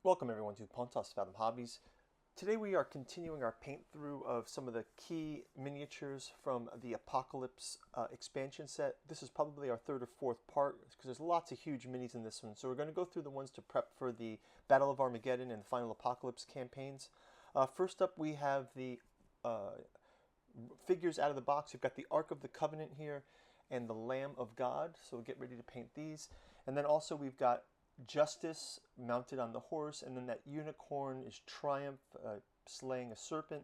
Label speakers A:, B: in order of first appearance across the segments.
A: Welcome everyone to Pontos Fathom Hobbies. Today we are continuing our paint through of some of the key miniatures from the Apocalypse expansion set. This is probably our third or fourth part because there's lots of huge minis in this one. So we're going to go through the ones to prep for the Battle of Armageddon and the Final Apocalypse campaigns. First up we have the figures out of the box. We've got the Ark of the Covenant here and the Lamb of God. So we'll get ready to paint these. And then also we've got Justice mounted on the horse, and then that unicorn is Triumph slaying a serpent.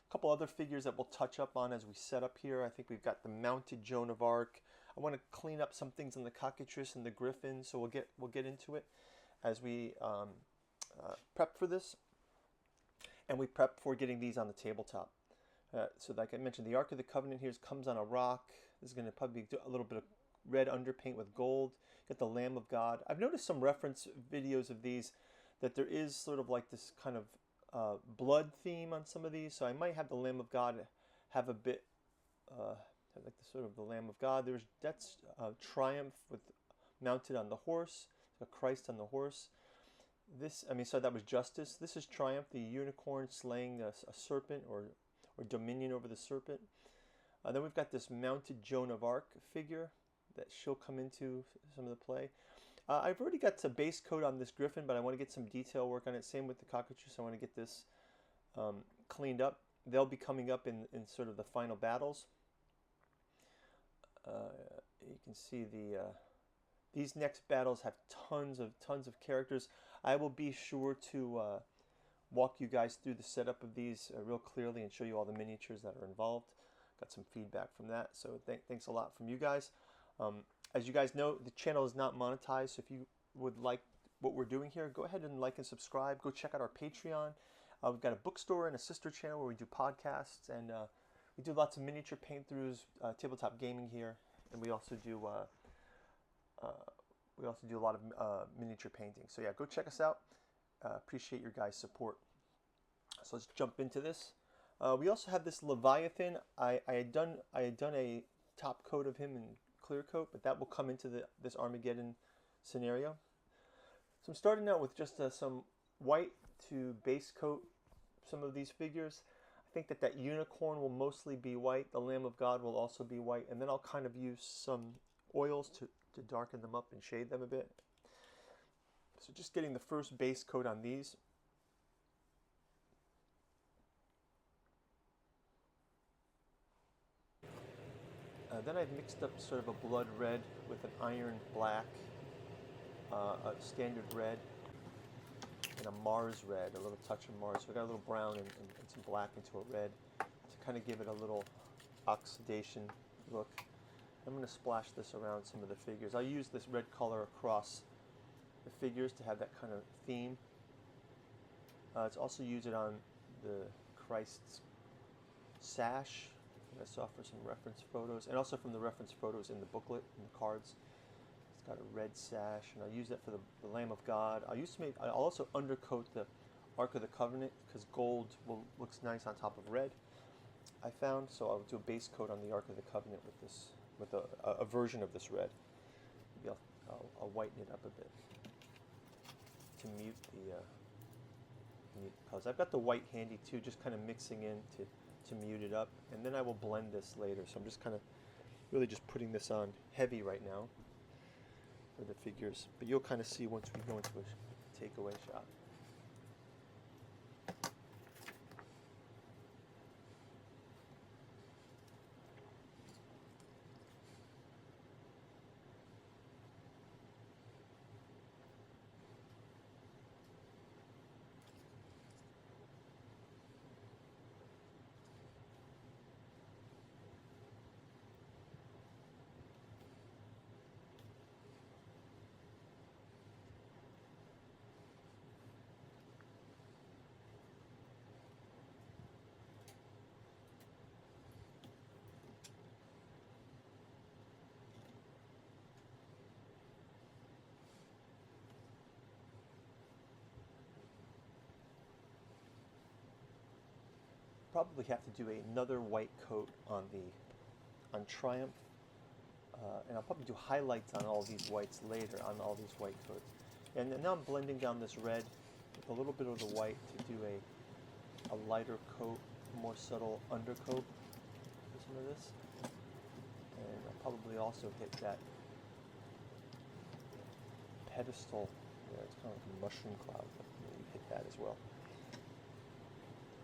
A: A couple other figures that we'll touch up on as we set up here. I think we've got the mounted Joan of Arc. I want to clean up some things on the cockatrice and the griffin, so we'll get into it as we prep for this, and we prep for getting these on the tabletop. So like I mentioned, the Ark of the Covenant here comes on a rock. This is going to probably be a little bit of red underpaint with gold. Got the Lamb of God. I've noticed some reference videos of these that there is sort of like this kind of blood theme on some of these. So I might have the Lamb of God have a bit like the sort of the Lamb of God. That's Triumph with mounted on the horse, a Christ on the horse. So that was Justice. This is Triumph, the unicorn slaying a serpent or dominion over the serpent. Then we've got this mounted Joan of Arc figure that she'll come into some of the play. I've already got some base coat on this griffin, but I want to get some detail work on it. Same with the cockatrice. I want to get this cleaned up. They'll be coming up in sort of the final battles. You can see these next battles have tons of characters. I will be sure to walk you guys through the setup of these real clearly and show you all the miniatures that are involved. Got some feedback from that, so thanks a lot from you guys. As you guys know, the channel is not monetized, so if you would like what we're doing here, go ahead and like and subscribe. Go check out our Patreon. We've got a bookstore and a sister channel where we do podcasts, and we do lots of miniature paint throughs, tabletop gaming here, and we also do a lot of miniature painting. So yeah, go check us out. Appreciate your guys' support. So let's jump into this. We also have this Leviathan. I had done a top coat of him in clear coat, but that will come into this Armageddon scenario. So I'm starting out with just some white to base coat some of these figures. I think that unicorn will mostly be white. The Lamb of God will also be white, and then I'll kind of use some oils to darken them up and shade them a bit. So just getting the first base coat on these. Then I've mixed up sort of a blood red with an iron black, a standard red, and a Mars red, a little touch of Mars. So we got a little brown and some black into a red to kind of give it a little oxidation look. I'm going to splash this around some of the figures. I'll use this red color across the figures to have that kind of theme. Let's also use it on the Christ's sash. I saw for some reference photos, and also from the reference photos in the booklet and the cards. It's got a red sash, and I'll use that for the Lamb of God. I'll also undercoat the Ark of the Covenant because gold looks nice on top of red, I found. So I'll do a base coat on the Ark of the Covenant with a version of this red. Maybe I'll whiten it up a bit to mute the colors. I've got the white handy too, just kind of mixing in to mute it up, and then I will blend this later. So I'm just kind of really just putting this on heavy right now for the figures, but you'll kind of see once we go into a takeaway shot. Probably have to do another white coat on Triumph, and I'll probably do highlights on all these whites later on all these white coats. And now I'm blending down this red a little bit of the white to do a lighter coat, more subtle undercoat for some of this. And I'll probably also hit that pedestal. Yeah, it's kind of like a mushroom cloud, but maybe hit that as well.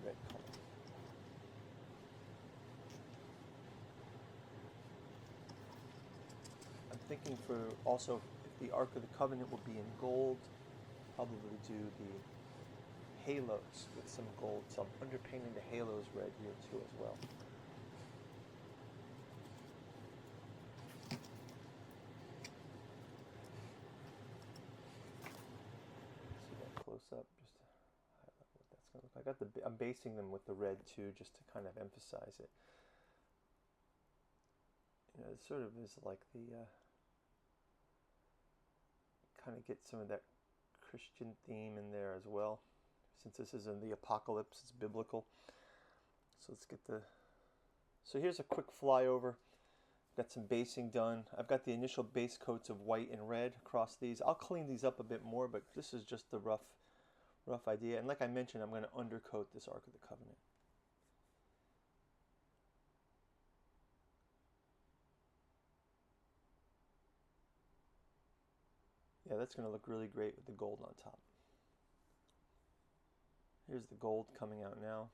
A: Red color. I'm thinking for also if the Ark of the Covenant will be in gold, probably do the halos with some gold. So I'm underpainting the halos red here too as well. See that close up, just to highlight what that's going to look like. I'm basing them with the red too, just to kind of emphasize it. You know, it sort of is like the kind of get some of that Christian theme in there as well. Since this is in the apocalypse, it's biblical. So let's get the... So here's a quick flyover. Got some basing done. I've got the initial base coats of white and red across these. I'll clean these up a bit more, but this is just the rough idea. And like I mentioned, I'm going to undercoat this Ark of the Covenant. Yeah, that's going to look really great with the gold on top. Here's the gold coming out now.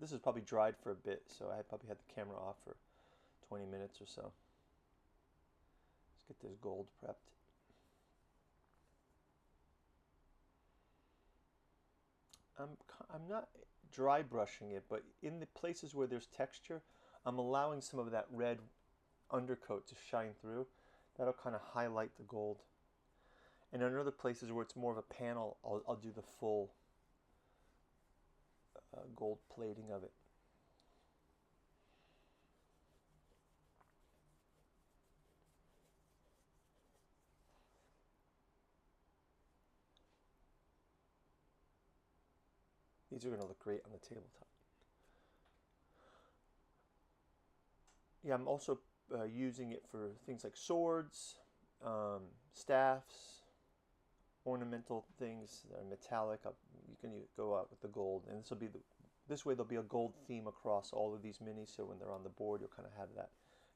A: This is probably dried for a bit, so I probably had the camera off for 20 minutes or so. Let's get this gold prepped. I'm not dry brushing it, but in the places where there's texture, I'm allowing some of that red undercoat to shine through. That'll kind of highlight the gold. And in other places where it's more of a panel, I'll do the full gold plating of it. These are going to look great on the tabletop. Yeah, I'm also using it for things like swords, staffs, ornamental things that are metallic. You can go out with the gold, and this way there'll be a gold theme across all of these minis. So when they're on the board, you'll kind of have that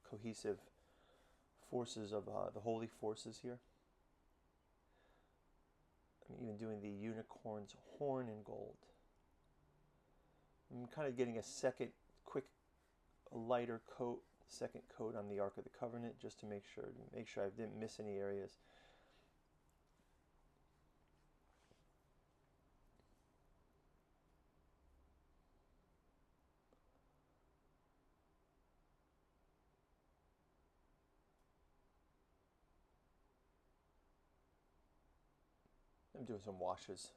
A: cohesive forces of the holy forces here. I'm even doing the unicorn's horn in gold. I'm kind of getting a second quick, lighter coat, second coat on the Ark of the Covenant, just to make sure I didn't miss any areas. I'm doing some washes.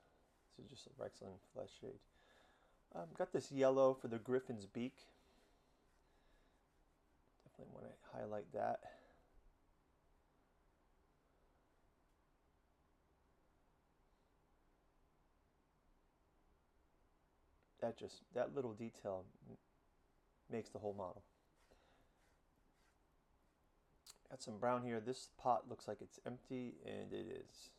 A: This is just a excellent flesh shade. Got this yellow for the griffin's beak. Definitely want to highlight that. That little detail makes the whole model. Got some brown here. This pot looks like it's empty, and it is.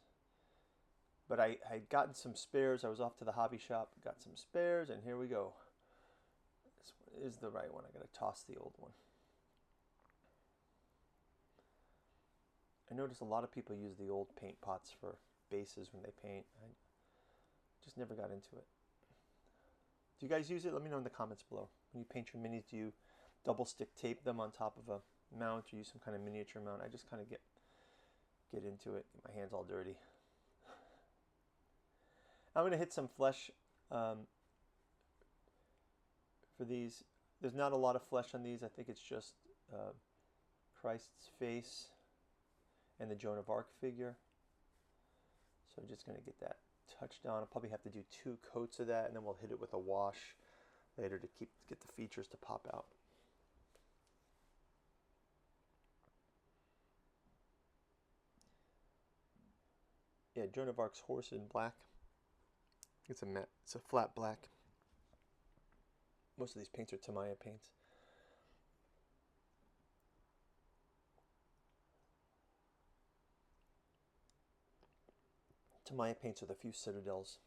A: But I had gotten some spares. I was off to the hobby shop, got some spares, and here we go. This one is the right one. I gotta toss the old one. I notice a lot of people use the old paint pots for bases when they paint. I just never got into it. Do you guys use it? Let me know in the comments below. When you paint your minis, do you double stick tape them on top of a mount or use some kind of miniature mount? I just kind of get into it. Get my hands all dirty. I'm going to hit some flesh for these. There's not a lot of flesh on these. I think it's just Christ's face and the Joan of Arc figure. So I'm just going to get that touched down. I'll probably have to do 2 coats of that, and then we'll hit it with a wash later to get the features to pop out. Yeah, Joan of Arc's horse in black. It's a flat black. Most of these paints are Tamiya paints. Tamiya paints with a few citadels.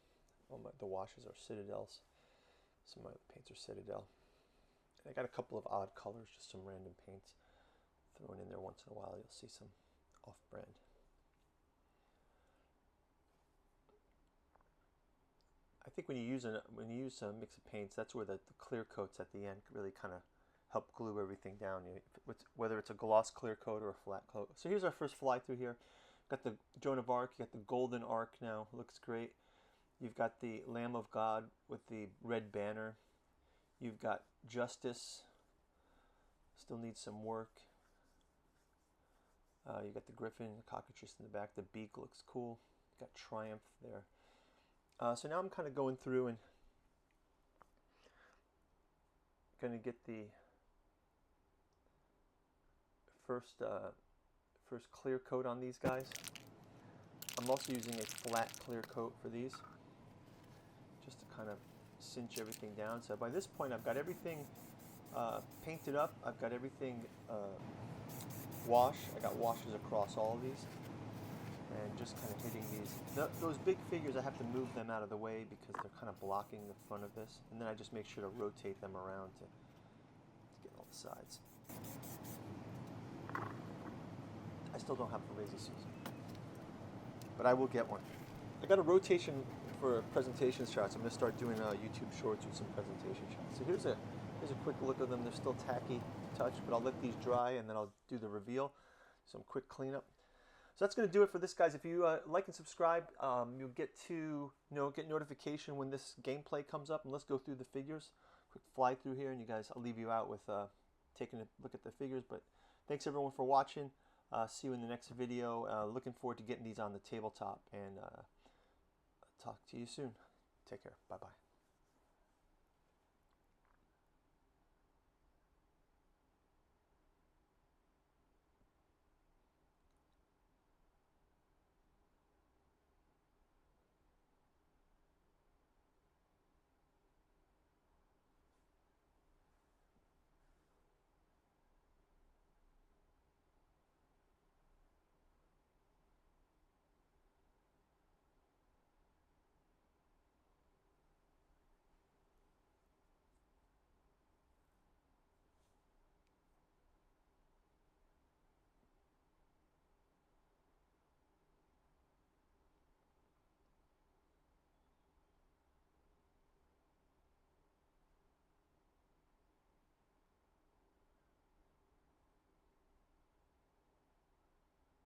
A: the washes are Citadels. Some of the paints are Citadel. And I got a couple of odd colors, just some random paints thrown in there once in a while. You'll see some off-brand. I think when you use a mix of paints, that's where the clear coats at the end really kind of help glue everything down. Whether it's a gloss clear coat or a flat coat. So here's our first fly through here. Got the Joan of Arc. You got the God and Ark now. Looks great. You've got the Lamb of God with the red banner. You've got Justice. Still needs some work. You got the Griffin, the cockatrice in the back. The beak looks cool. Got Triumph there. So now I'm kind of going through and going to get the first clear coat on these guys. I'm also using a flat clear coat for these, just to kind of cinch everything down. So by this point I've got everything painted up. I've got everything washed. I got washes across all of these. And just kind of hitting these. Those big figures, I have to move them out of the way because they're kind of blocking the front of this. And then I just make sure to rotate them around to get all the sides. I still don't have the lazy Susan, but I will get one. I got a rotation for presentation shots. I'm going to start doing YouTube shorts with some presentation shots. So here's a quick look of them. They're still tacky to touch, but I'll let these dry and then I'll do the reveal. Some quick cleanup. So that's going to do it for this, guys. If you like and subscribe, you'll get get notification when this gameplay comes up. And let's go through the figures. Quick fly through here, and you guys, I'll leave you out with taking a look at the figures. But thanks everyone for watching. See you in the next video. Looking forward to getting these on the tabletop, and talk to you soon. Take care. Bye bye.